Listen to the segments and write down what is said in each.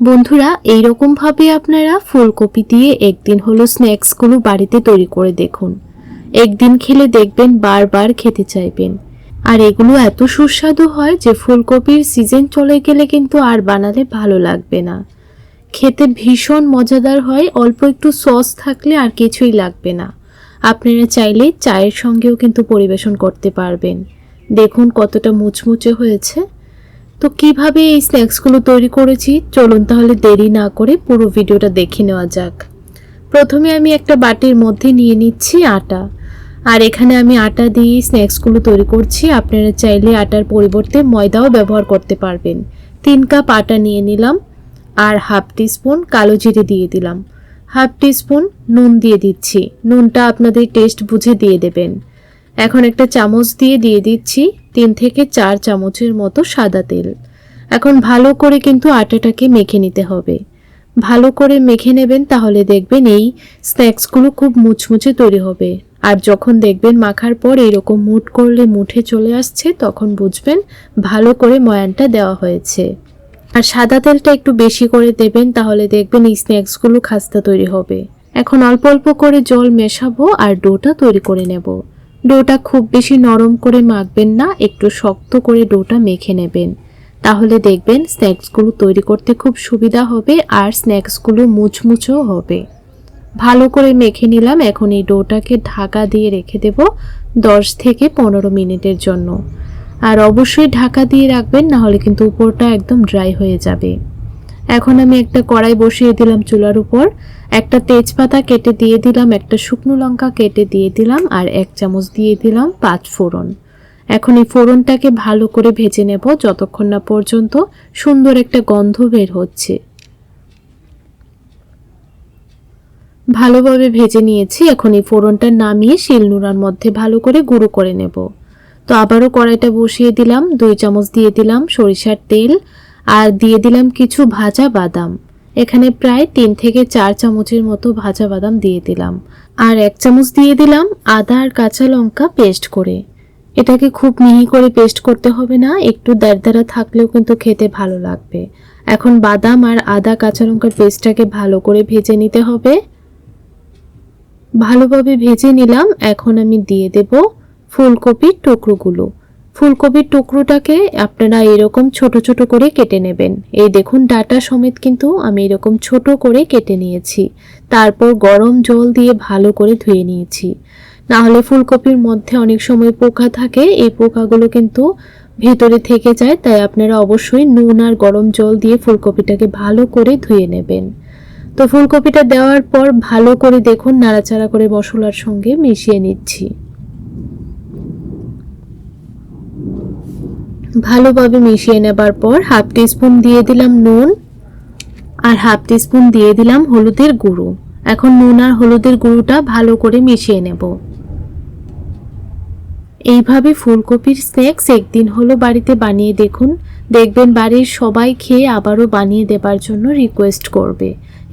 বন্ধুরা এইরকম ভাবে আপনারা ফুলকপি দিয়ে একদিন হলো স্ন্যাক্সগুলো বাড়িতে তৈরি করে দেখুন। একদিন খেলে দেখবেন বারবার খেতে চাইবেন। আর এগুলো এত সুস্বাদু হয় যে ফুলকপির সিজন চলে গেলে কিন্তু আর বানালে ভালো লাগবে না। খেতে ভীষণ মজাদার হয়, অল্প একটু সস থাকলে আর কিছুই লাগবে না। আপনারা চাইলে চায়ের সঙ্গেও কিন্তু পরিবেশন করতে পারবেন। দেখুন কতটা মুচমুচে হয়েছে। তো কিভাবে এই স্ন্যাক্সগুলো তৈরি করেছি চলুন তাহলে দেরি না করে পুরো ভিডিওটা দেখে নেওয়া যাক। প্রথমে আমি একটা বাটির মধ্যে নিয়ে নিচ্ছি আটা, আর এখানে আমি আটা দিয়ে স্ন্যাক্সগুলো তৈরি করছি। আপনারা চাইলে আটার পরিবর্তে ময়দাও ব্যবহার করতে পারবেন। 3 কাপ আটা নিয়ে নিলাম, আর হাফ টিস্পুন কালো জিরে দিয়ে দিলাম, হাফ টিস্পুন নুন দিয়ে দিচ্ছি। নুনটা আপনাদের টেস্ট বুঝে দিয়ে দেবেন। এখন একটা চামচ দিয়ে দিচ্ছি 3 থেকে 4 চামচের মতো সাদা তেল। এখন ভালো করে কিন্তু আটাটাকে মেখে নিতে হবে। ভালো করে মেখে নেবেন, তাহলে দেখবেন এই স্ন্যাক্সগুলো খুব মুচমুচে তৈরি হবে। আর যখন দেখবেন মাখার পর এরকম মুঠ করলে মুঠে চলে আসছে, তখন বুঝবেন ভালো করে ময়ানটা দেওয়া হয়েছে। আর সাদা তেলটা একটু বেশি করে দেবেন, তাহলে দেখবেন এই স্ন্যাক্সগুলো খাস্তা তৈরি হবে। এখন অল্প অল্প করে জল মেশাবো আর ডোটা তৈরি করে নেব। ডোটা খুব বেশি নরম করে মাখবেন না, একটু শক্ত করে ডোটা মেখে নেবেন। তাহলে দেখবেন স্ন্যাক্সগুলো তৈরি করতে খুব সুবিধা হবে আর স্ন্যাক্সগুলো মুচমুচেও হবে। ভালো করে মেখে নিলাম। এখন এই ডোটাকে ঢাকা দিয়ে রেখে দেব 10 থেকে 15 মিনিটের জন্য। আর অবশ্যই ঢাকা দিয়ে রাখবেন, না হলে কিন্তু উপরটা একদম ড্রাই হয়ে যাবে। এখন আমি একটা কড়াই বসিয়ে দিলাম চুলার উপর। একটা তেজপাতা কেটে দিয়ে দিলাম, একটা শুকনো লঙ্কা কেটে দিয়ে দিলাম, আর 1 চামচ দিয়ে দিলাম 5 ফোড়ন। এখন এই ফোড়নটাকে ভালো করে ভেজে নেব যতক্ষণ না পর্যন্ত সুন্দর একটা গন্ধ বের হচ্ছে। ভালোভাবে ভেজে নিয়েছি। এখন এই ফোড়নটা নামিয়ে শিলনোড়ার মধ্যে ভালো করে গুঁড়ো করে নেব। তো আবারও কড়াইটা বসিয়ে দিলাম, 2 চামচ দিয়ে দিলাম সরিষার তেল, আর দিয়ে দিলাম কিছু ভাজা বাদাম। এখানে প্রায় 3 থেকে 4 চামচের মতো ভাজা বাদাম দিয়ে দিলাম, আর 1 চামচ দিয়ে দিলাম আদা আর কাঁচা লঙ্কা পেস্ট করে। এটাকে খুব মিহি করে পেস্ট করতে হবে না, একটু দারদারা থাকলেও কিন্তু খেতে ভালো লাগবে। এখন বাদাম আর আদা কাঁচা লঙ্কার পেস্টটাকে ভালো করে ভেজে নিতে হবে। ভালোভাবে ভেজে নিলাম। এখন আমি দিয়ে দেব ফুলকপির টুকরোগুলো। ফুলকপির টুকরোটাকে আপনারা এরকম ছোট ছোট করে কেটে নেবেন। এই দেখুন ডাটা সমেত কিন্তু আমি এরকম ছোট করে কেটে নিয়েছি। তারপর গরম জল দিয়ে ভালো করে ধুয়ে নিয়েছি। না হলে ফুলকপির মধ্যে অনেক সময় পোকা থাকে, এই পোকাগুলো কিন্তু ভেতরে থেকে যায়। তাই আপনারা অবশ্যই নুন আর গরম জল দিয়ে ফুলকপিটাকে ভালো করে ধুয়ে নেবেন। তো ফুলকপিটা দেওয়ার পর ভালো করে দেখুন নাড়াচাড়া করে মশলার সঙ্গে মিশিয়ে নিচ্ছি। ভালোভাবে মিশিয়ে নেবার পর হাফ টিস্পুন দিয়ে দিলাম নুন, আর হাফ টিস্পুন দিয়ে দিলাম হলুদের গুঁড়ো। এখন নুন আর হলুদের গুঁড়োটা ভালো করে মিশিয়ে নেব। এইভাবে ফুলকপির স্ন্যাক্স একদিন হলো বাড়িতে বানিয়ে দেখুন, দেখবেন বাড়ির সবাই খেয়ে আবারও বানিয়ে দেবার জন্য রিকোয়েস্ট করবে।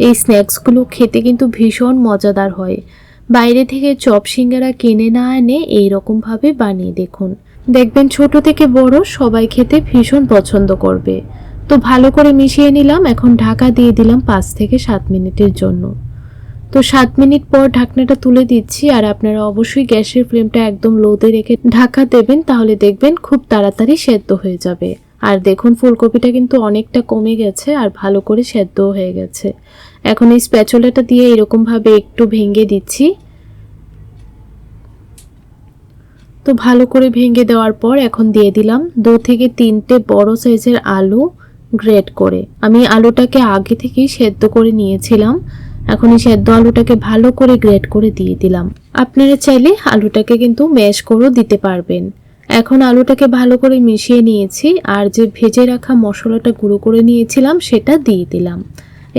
এই স্ন্যাক্সগুলো খেতে কিন্তু ভীষণ মজাদার হয়। বাইরে থেকে চপ সিঙ্গারা কিনে না এনে এইরকমভাবে বানিয়ে দেখুন, দেখবেন ছোট থেকে বড় সবাই খেতে ভীষণ পছন্দ করবে। তো ভালো করে মিশিয়ে নিলাম। এখন ঢাকা দিয়ে দিলাম 5 থেকে 7 মিনিটের জন্য। তো 7 মিনিট পর ঢাকনাটা তুলে দিচ্ছি, আর আপনারা অবশ্যই গ্যাসের ফ্লেমটা একদম লোতে রেখে ঢাকা দেবেন, তাহলে দেখবেন খুব তাড়াতাড়ি সেদ্ধ হয়ে যাবে। আর দেখুন ফুলকপিটা কিন্তু অনেকটা কমে গেছে আর ভালো করে সেদ্ধ হয়ে গেছে। এখন এই স্প্যাচুলাটা দিয়ে এরকম ভাবে একটু ভেঙে দিচ্ছি। তো ভালো করে ভেঙে দেওয়ার পর এখন দিয়ে দিলাম 2 থেকে 3টে বড় সাইজের আলু গ্রেট করে। আমি আলুটাকে আগে থেকেই সেদ্ধ করে নিয়েছিলাম। এখন এই সেদ্ধ আলুটাকে ভালো করে গ্রেট করে দিয়ে দিলাম। আপনারা চাইলে আলুটাকে কিন্তু ম্যাশ করেও দিতে পারবেন। এখন আলুটাকে ভালো করে মিশিয়ে নিয়েছি, আর যে ভেজে রাখা মশলাটা গুঁড়ো করে নিয়েছিলাম সেটা দিয়ে দিলাম।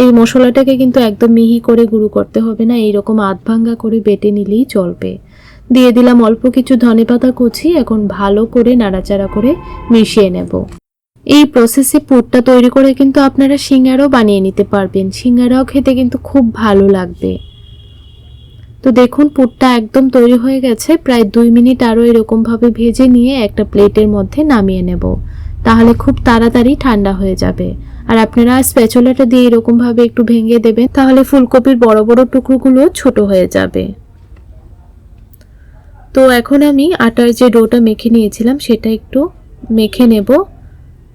এই মশলাটাকে কিন্তু একদম মিহি করে গুঁড়ো করতে হবে না, এইরকম আধ ভাঙ্গা করে বেটে নিলেই চলবে। দিয়ে দিলাম অল্প কিছু ধনেপাতা কুচি। এখন ভালো করে নাড়াচাড়া করে মিশিয়ে নেব। এই প্রসেসে পুরটা তৈরি করে কিন্তু আপনারা সিঙ্গারাও বানিয়ে নিতে পারবেন। সিঙ্গারাও খেতে কিন্তু খুব ভালো লাগবে। তো দেখুন পুরটা একদম তৈরি হয়ে গেছে। প্রায় 2 মিনিট আরও এরকমভাবে ভেজে নিয়ে একটা প্লেটের মধ্যে নামিয়ে নেব, তাহলে খুব তাড়াতাড়ি ঠান্ডা হয়ে যাবে। আর আপনারা স্প্যাচুলাটা দিয়ে এরকম ভাবে একটু ভেঙে দেবেন, তাহলে ফুলকপির বড় বড় টুকরোগুলো ছোট হয়ে যাবে। তো এখন আমি আটার যে ডোটা মেখে নিয়েছিলাম সেটা একটু মেখে নেব।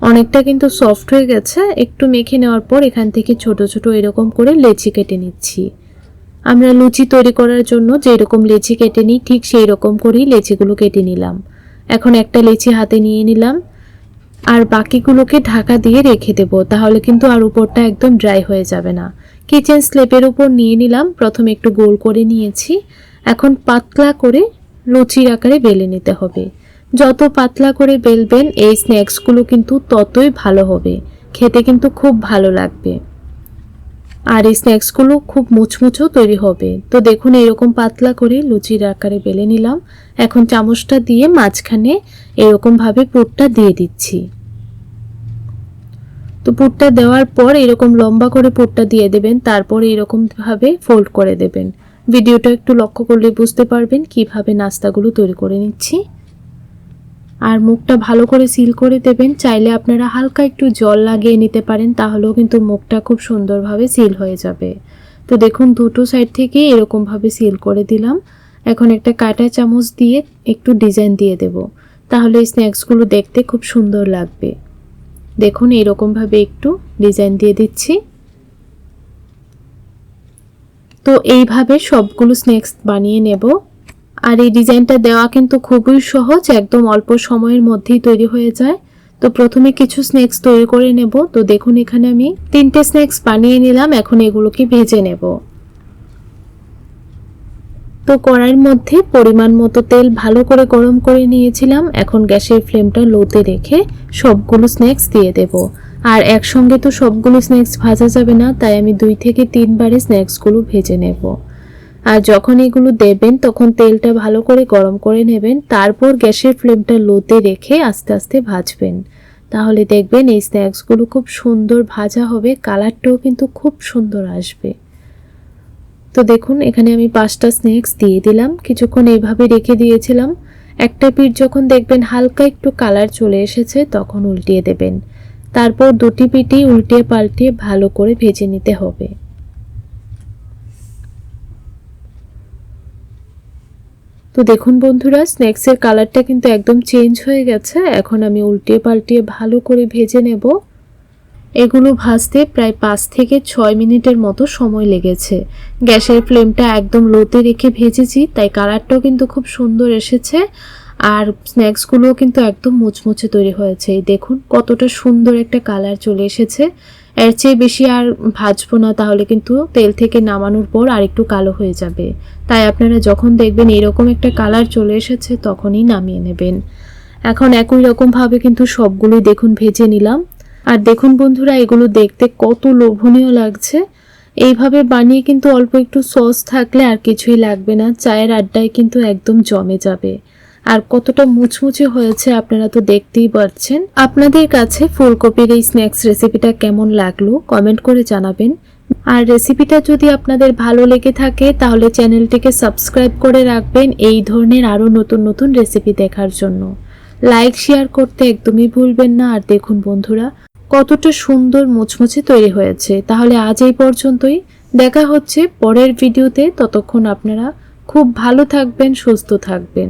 অনেকটা কিন্তু সফট হয়ে গেছে। একটু মেখে নেওয়ার পর এখান থেকে ছোট ছোট এরকম করে লেচি কেটে নিচ্ছি। আমরা লুচি তৈরি করার জন্য যেরকম লেচি কেটে নিই ঠিক সেই রকম করেই লেচিগুলো কেটে নিলাম। এখন একটা লেচি হাতে নিয়ে নিলাম, আর বাকিগুলোকে ঢাকা দিয়ে রেখে দেব, তাহলে কিন্তু আর উপরটা একদম ড্রাই হয়ে যাবে না। কিচেন স্ল্যাবের উপর নিয়ে নিলাম, প্রথমে একটু গোল করে নিয়েছি। এখন পাতলা করে লুচির আকারে বেলে নিতে হবে। যত পাতলা করে বেলবেন এই স্ন্যাক্সগুলো কিন্তু ততই ভালো হবে, খেতে কিন্তু খুব ভালো লাগবে, আর এই স্ন্যাক্সগুলো খুব মুচমুচেও তৈরি হবে। তো দেখুন এরকম পাতলা করে লুচির আকারে বেলে নিলাম। এখন চামচটা দিয়ে মাঝখানে এরকমভাবে পুরটা দিয়ে দিচ্ছি। তো পুরটা দেওয়ার পর এরকম লম্বা করে পুরটা দিয়ে দেবেন, তারপর এরকমভাবে ফোল্ড করে দেবেন। ভিডিওটা একটু লক্ষ্য করলে বুঝতে পারবেন কিভাবে নাস্তাগুলো তৈরি করে নিচ্ছি। আর মুখটা ভালো করে সিল করে দেবেন। চাইলে আপনারা হালকা একটু জল লাগিয়ে নিতে পারেন, তাহলেও কিন্তু মুখটা খুব সুন্দরভাবে সিল হয়ে যাবে। তো দেখুন দুটো সাইড থেকে এরকমভাবে সিল করে দিলাম। এখন একটা কাঁটা চামচ দিয়ে একটু ডিজাইন দিয়ে দেব, তাহলে এই স্ন্যাক্সগুলো দেখতে খুব সুন্দর লাগবে। দেখুন এরকমভাবে একটু ডিজাইন দিয়ে দিচ্ছি। তো এইভাবে সবগুলো স্ন্যাক্স বানিয়ে নেব। আর এই ডিজাইনটা দেওয়া কিন্তু খুবই সহজ, একদম অল্প সময়ের মধ্যেই তৈরি হয়ে যায়। তো প্রথমে কিছু স্ন্যাক্স তৈরি করে নেব। তো দেখুন এখানে আমি 3টে স্ন্যাক্স বানিয়ে নিলাম, এখন এগুলোকে ভেজে নেব। তো কড়াইয়ের মধ্যে পরিমাণ মতো তেল ভালো করে গরম করে নিয়েছিলাম। এখন গ্যাসের ফ্লেমটা লোতে রেখে সবগুলো স্ন্যাক্স দিয়ে দেব। আর একসঙ্গে তো সবগুলো স্ন্যাক্স ভাজা যাবে না, তাই আমি 2 থেকে 3 বারে স্ন্যাক্সগুলো ভেজে নেব। আর যখন এগুলো দেবেন তখন তেলটা ভালো করে গরম করে নেবেন, তারপর গ্যাসের ফ্লেমটা লোতে রেখে আস্তে আস্তে ভাজবেন। তাহলে দেখবেন এই স্ন্যাক্সগুলো খুব সুন্দর ভাজা হবে, কালারটাও কিন্তু খুব সুন্দর আসবে। তো দেখুন এখানে আমি 5টা স্ন্যাক্স দিয়ে দিলাম, কিছুক্ষণ এইভাবে রেখে দিয়েছিলাম। একটা পিঠ যখন দেখবেন হালকা একটু কালার চলে এসেছে তখন উল্টিয়ে দেবেন, তারপর দুটি পিঠই উল্টিয়ে পাল্টিয়ে ভালো করে ভেজে নিতে হবে। তো দেখুন বন্ধুরা স্ন্যাক্সের কালারটা কিন্তু একদম চেঞ্জ হয়ে গেছে। এখন আমি উল্টিয়ে পাল্টিয়ে ভালো করে ভেজে নেব। এগুলো ভাজতে প্রায় 5 থেকে 6 মিনিটের মতো সময় লেগেছে। গ্যাসের ফ্লেমটা একদম লোতে রেখে ভেজেছি, তাই কালারটাও কিন্তু খুব সুন্দর এসেছে। আর স্ন্যাক্সগুলো কিন্তু একদম মুচমুচে তৈরি হয়েছে। দেখুন কতটা সুন্দর একটা কালার চলে এসেছে। এর চেয়ে বেশি আর ভাজবো না, তাহলে কিন্তু তেল থেকে নামানোর পর আরেকটু কালো হয়ে যাবে। তাই আপনারা যখন দেখবেন এরকম একটা কালার চলে এসেছে তখনই নামিয়ে নেবেন। এখন একই রকমভাবে কিন্তু সবগুলোই দেখুন ভেজে নিলাম। আর দেখুন বন্ধুরা এগুলো দেখতে কত লোভনীয় লাগছে। এইভাবে বানিয়ে কিন্তু অল্প একটু সস থাকলে আর কিছুই লাগবে না, চায়ের আড্ডায় কিন্তু একদম জমে যাবে। আর কতটা মুচমুচে হয়েছে আপনারা তো দেখতেই পাচ্ছেন। আপনাদের কাছে ফুলকপির এই স্ন্যাক্স রেসিপিটা কেমন লাগলো কমেন্ট করে জানাবেন। আর রেসিপিটা যদি আপনাদের ভালো লেগে থাকে তাহলে চ্যানেলটিকে সাবস্ক্রাইব করে রাখবেন এই ধরনের আরও নতুন নতুন রেসিপি দেখার জন্য। লাইক শেয়ার করতে একদমই ভুলবেন না। আর দেখুন বন্ধুরা কতটা সুন্দর মুচমুচে তৈরি হয়েছে। তাহলে আজ এই পর্যন্তই, দেখা হচ্ছে পরের ভিডিওতে। ততক্ষণ আপনারা খুব ভালো থাকবেন, সুস্থ থাকবেন।